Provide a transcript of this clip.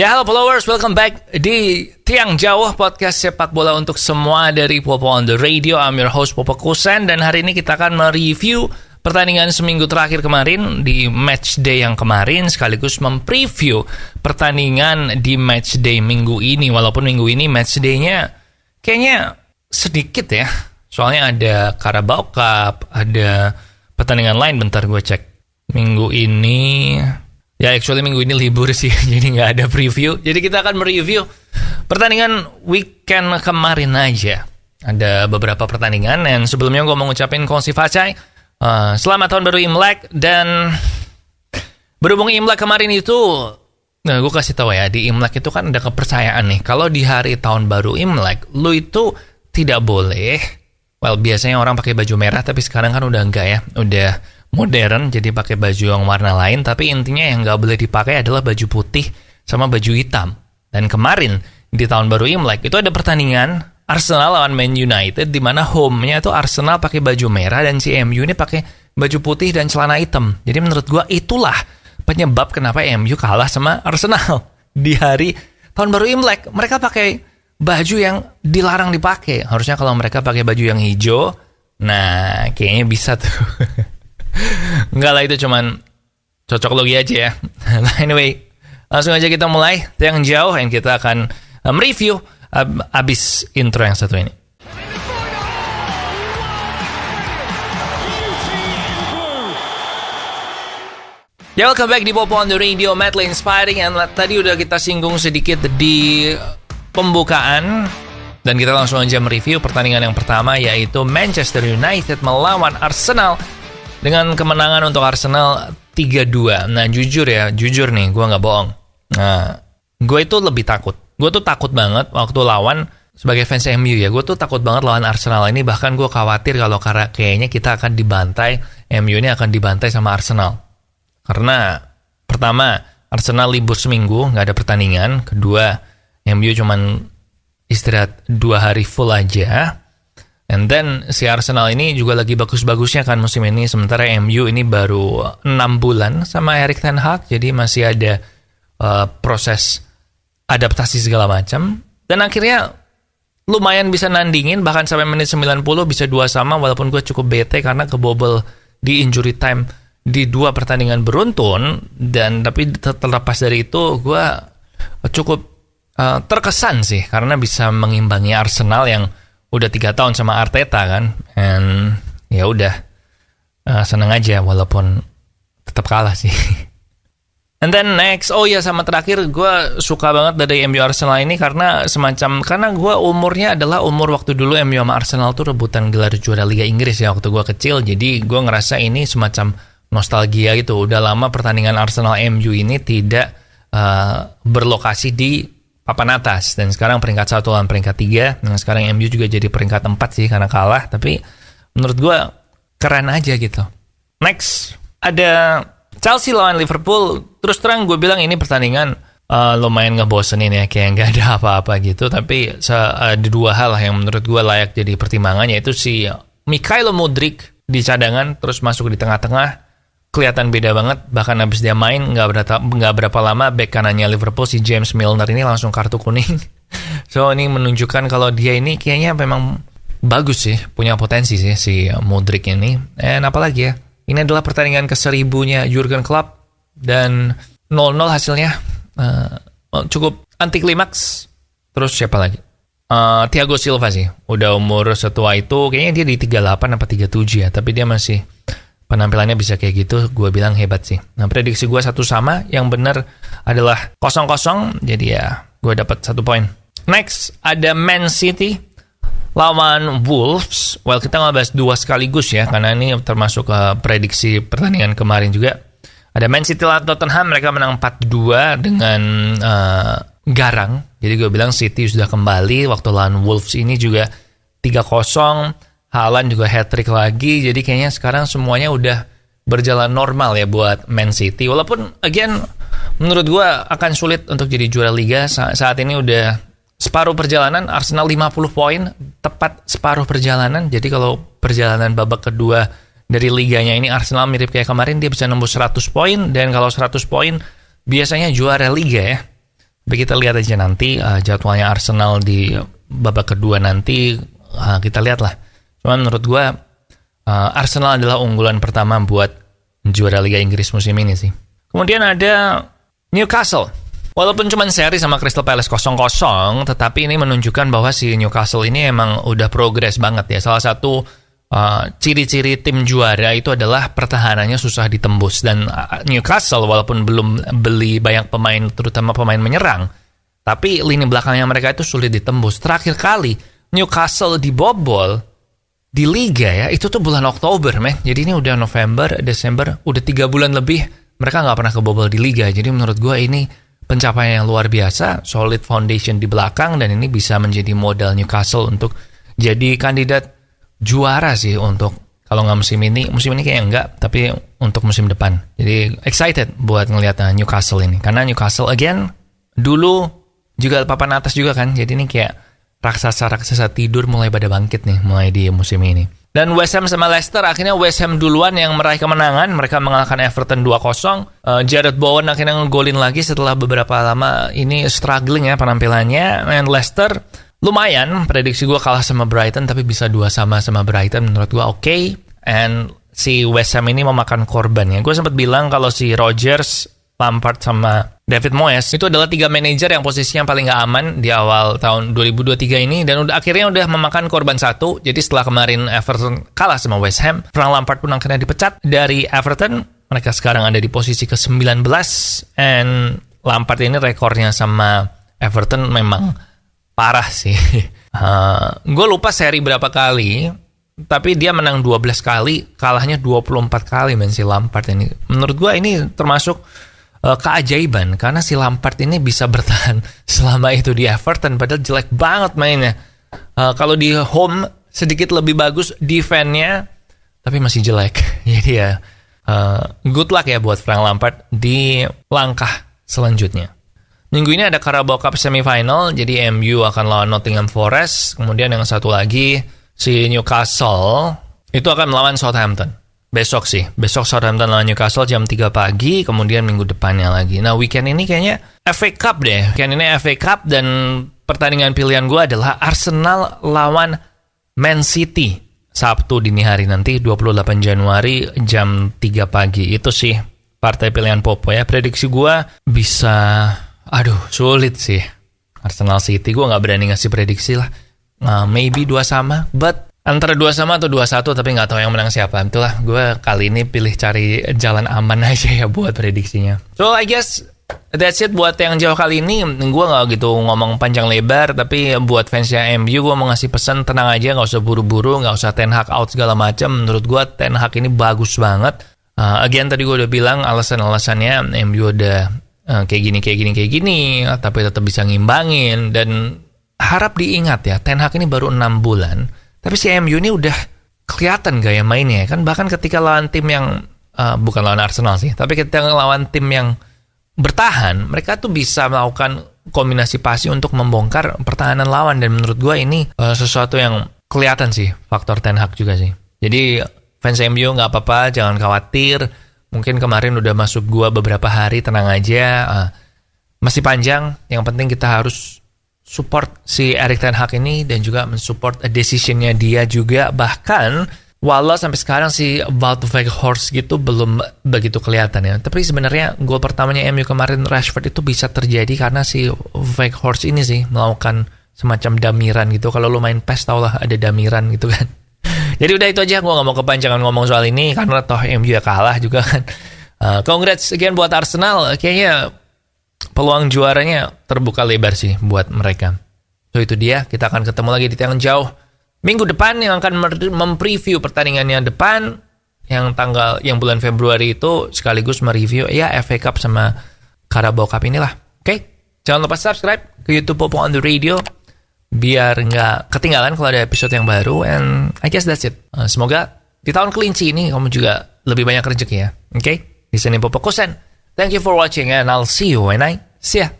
Ya, halo followers, welcome back di Tiang Jauh, podcast sepak bola untuk semua dari Popo on the Radio. I'm your host Popo Kusen, dan hari ini kita akan mereview pertandingan seminggu terakhir kemarin di match day yang kemarin, sekaligus mempreview pertandingan di match day minggu ini. Walaupun minggu ini match day-nya kayaknya sedikit ya, soalnya ada Carabao Cup, ada pertandingan lain. Bentar gue cek. Minggu ini... Ya, actually minggu ini libur sih, jadi nggak ada preview. Jadi kita akan mereview pertandingan weekend kemarin aja. Ada beberapa pertandingan, dan sebelumnya gue mau ngucapin Kongsi Facai. Selamat tahun baru Imlek, dan berhubung Imlek kemarin itu, nah gue kasih tahu ya, di Imlek itu kan ada kepercayaan nih. Kalau di hari tahun baru Imlek, lu itu tidak boleh, biasanya orang pakai baju merah, tapi sekarang kan udah enggak ya, udah modern, jadi pakai baju yang warna lain. Tapi intinya yang nggak boleh dipakai adalah baju putih sama baju hitam. Dan kemarin di tahun baru Imlek itu ada pertandingan Arsenal lawan Man United, di mana home-nya itu Arsenal pakai baju merah dan si MU ini pakai baju putih dan celana hitam. Jadi menurut gua itulah penyebab kenapa MU kalah sama Arsenal di hari tahun baru Imlek. Mereka pakai baju yang dilarang dipakai. Harusnya kalau mereka pakai baju yang hijau, nah kayaknya bisa tuh. Enggak lah, itu cuman cocok logi aja ya. Anyway, langsung aja kita mulai Tiang Jauh, dan kita akan mereview abis intro yang satu ini. Ya, welcome back di Popo on the Radio, madly inspiring. And tadi udah kita singgung sedikit di pembukaan, dan kita langsung aja mereview pertandingan yang pertama, yaitu Manchester United melawan Arsenal. Dengan kemenangan untuk Arsenal 3-2. Nah, jujur nih, gue gak bohong. Nah, gue itu lebih takut. Gue tuh takut banget waktu lawan, sebagai fans MU ya, gue tuh takut banget lawan Arsenal ini. Bahkan gue khawatir kalau kayaknya kita akan dibantai, MU ini akan dibantai sama Arsenal. Karena, pertama, Arsenal libur seminggu, gak ada pertandingan. Kedua, MU cuman istirahat 2 hari full aja. And then si Arsenal ini juga lagi bagus-bagusnya kan musim ini, sementara MU ini baru 6 bulan sama Erik ten Hag, jadi masih ada proses adaptasi segala macam. Dan akhirnya lumayan bisa nandingin, bahkan sampai menit 90 bisa 2-2, walaupun gue cukup bete karena kebobol di injury time di 2 pertandingan beruntun. Dan tapi terlepas dari itu, gue cukup terkesan sih karena bisa mengimbangi Arsenal yang udah 3 tahun sama Arteta kan, and ya udah seneng aja walaupun tetap kalah sih. And then next, sama terakhir, gue suka banget dari MU Arsenal ini karena gue umurnya adalah umur waktu dulu MU sama Arsenal tuh rebutan gelar juara Liga Inggris ya waktu gue kecil. Jadi gue ngerasa ini semacam nostalgia gitu. Udah lama pertandingan Arsenal MU ini tidak berlokasi di papan atas, dan sekarang peringkat 1 lawan peringkat 3. Nah, sekarang MU juga jadi peringkat 4 sih karena kalah, tapi menurut gue keren aja gitu. Next, ada Chelsea lawan Liverpool. Terus terang gue bilang ini pertandingan lumayan ngebosenin ya, kayak nggak ada apa-apa gitu. Tapi ada 2 hal yang menurut gue layak jadi pertimbangan, yaitu si Mikhailo Mudryk di cadangan terus masuk di tengah-tengah. Kelihatan beda banget, bahkan habis dia main nggak berapa lama bek kanannya Liverpool si James Milner ini langsung kartu kuning. So ini menunjukkan kalau dia ini kayaknya memang bagus sih, punya potensi sih si Mudryk ini. Dan apalagi ya, ini adalah pertandingan ke-1000-nya Jurgen Klopp, dan 0-0 hasilnya cukup anti klimaks. Terus siapa lagi? Thiago Silva sih, udah umur setua itu, kayaknya dia di 38 apa 37 ya, tapi dia masih penampilannya bisa kayak gitu, gue bilang hebat sih. Nah, prediksi gue 1 sama, yang benar adalah 0-0, jadi ya gue dapat 1 poin. Next, ada Man City lawan Wolves. Kita ngebahas 2 sekaligus ya, karena ini termasuk prediksi pertandingan kemarin juga. Ada Man City lawan Tottenham, mereka menang 4-2 dengan garang. Jadi gue bilang City sudah kembali, waktu lawan Wolves ini juga 3-0. Haaland juga hat-trick lagi, jadi kayaknya sekarang semuanya udah berjalan normal ya buat Man City. Walaupun, again, menurut gue akan sulit untuk jadi juara Liga. Saat ini udah separuh perjalanan, Arsenal 50 poin, tepat separuh perjalanan. Jadi kalau perjalanan babak kedua dari liganya ini Arsenal mirip kayak kemarin, dia bisa nembus 100 poin. Dan kalau 100 poin, biasanya juara Liga ya. Tapi kita lihat aja nanti jadwalnya Arsenal di babak kedua nanti, kita lihat lah. Cuman menurut gue Arsenal adalah unggulan pertama buat juara Liga Inggris musim ini sih. Kemudian ada Newcastle. Walaupun cuma seri sama Crystal Palace 0-0, tetapi ini menunjukkan bahwa si Newcastle ini emang udah progres banget ya. Salah satu ciri-ciri tim juara itu adalah pertahanannya susah ditembus. Dan Newcastle walaupun belum beli banyak pemain, terutama pemain menyerang, tapi lini belakangnya mereka itu sulit ditembus. Terakhir kali Newcastle dibobol di Liga ya, itu tuh bulan Oktober, men. Jadi ini udah November, Desember, udah 3 bulan lebih mereka nggak pernah kebobol di Liga. Jadi menurut gue ini pencapaian yang luar biasa, solid foundation di belakang, dan ini bisa menjadi modal Newcastle untuk jadi kandidat juara sih untuk, kalau nggak musim ini kayaknya enggak, tapi untuk musim depan. Jadi excited buat ngelihat Newcastle ini, karena Newcastle again dulu juga papan atas juga kan, jadi ini kayak raksasa tidur mulai pada bangkit nih mulai di musim ini. Dan West Ham sama Leicester, akhirnya West Ham duluan yang meraih kemenangan. Mereka mengalahkan Everton 2-0. Jarrod Bowen akhirnya ngegolin lagi setelah beberapa lama ini struggling ya penampilannya. Dan Leicester lumayan, prediksi gue kalah sama Brighton, tapi bisa 2-2 sama Brighton menurut gue oke. And si West Ham ini memakan korban ya. Gue sempat bilang kalau si Rodgers, Lampard sama David Moyes itu adalah 3 manajer yang posisinya paling gak aman di awal tahun 2023 ini, dan akhirnya udah memakan korban satu. Jadi setelah kemarin Everton kalah sama West Ham, Frank Lampard pun akhirnya dipecat dari Everton. Mereka sekarang ada di posisi ke-19, and Lampard ini rekornya sama Everton memang parah sih. Gue lupa seri berapa kali, tapi dia menang 12 kali, kalahnya 24 kali si Lampard ini. Menurut gue ini termasuk keajaiban, karena si Lampard ini bisa bertahan selama itu di Everton padahal jelek banget mainnya. Kalau di home sedikit lebih bagus defense-nya, tapi masih jelek. Jadi ya good luck ya buat Frank Lampard di langkah selanjutnya. Minggu ini ada Carabao Cup semifinal, jadi MU akan lawan Nottingham Forest. Kemudian yang satu lagi si Newcastle itu akan melawan Southampton. Besok Southampton lawan Newcastle jam 3 pagi, kemudian minggu depannya lagi. Nah, weekend ini kayaknya FA Cup deh. Weekend ini FA Cup, dan pertandingan pilihan gue adalah Arsenal lawan Man City. Sabtu dini hari nanti, 28 Januari jam 3 pagi. Itu sih partai pilihan Popo ya. Prediksi gue bisa, sulit sih. Arsenal City, gue gak berani ngasih prediksi lah. Maybe 2-2, but antara 2-2 atau 2-1, tapi nggak tahu yang menang siapa. Itulah, gue kali ini pilih cari jalan aman aja ya buat prediksinya. So I guess that's it buat yang jauh kali ini. Gue nggak gitu ngomong panjang lebar, tapi buat fansnya MU gue mau ngasih pesan, tenang aja, nggak usah buru-buru, nggak usah Ten Hag out segala macam. Menurut gue Ten Hag ini bagus banget. Again tadi gue udah bilang alasan-alasannya MU udah kayak gini, tapi tetap bisa ngimbangin. Dan harap diingat ya, Ten Hag ini baru 6 bulan. Tapi si MU ini udah kelihatan gaya mainnya kan. Bahkan ketika lawan tim yang bukan lawan Arsenal sih, tapi ketika lawan tim yang bertahan, mereka tuh bisa melakukan kombinasi pasi untuk membongkar pertahanan lawan. Dan menurut gue ini sesuatu yang kelihatan sih, faktor Ten Hag juga sih. Jadi fans MU gak apa-apa, jangan khawatir. Mungkin kemarin udah masuk gua beberapa hari, tenang aja. Masih panjang, yang penting kita harus support si Erik ten Hag ini dan juga mensupport decision-nya dia juga. Bahkan walau sampai sekarang si Wout Weghorst gitu belum begitu kelihatan ya. Tapi sebenarnya gol pertamanya MU kemarin Rashford itu bisa terjadi karena si Weghorst ini sih melakukan semacam damiran gitu. Kalau lo main PES tau lah ada damiran gitu kan. Jadi udah itu aja, gue gak mau kepanjangan ngomong soal ini karena toh MU ya kalah juga kan. Congrats again buat Arsenal. Kayaknya peluang juaranya terbuka lebar sih buat mereka. So itu dia, kita akan ketemu lagi di Tiang Jauh minggu depan yang akan mempreview pertandingannya depan yang bulan Februari itu, sekaligus mereview ya FA Cup sama Carabao Cup inilah. Oke? Jangan lupa subscribe ke YouTube Popo on the Radio biar nggak ketinggalan kalau ada episode yang baru. And I guess that's it. Semoga di tahun kelinci ini kamu juga lebih banyak rezeki ya. Oke? Di sini Popo Kosen. Thank you for watching and I'll see you when I see ya.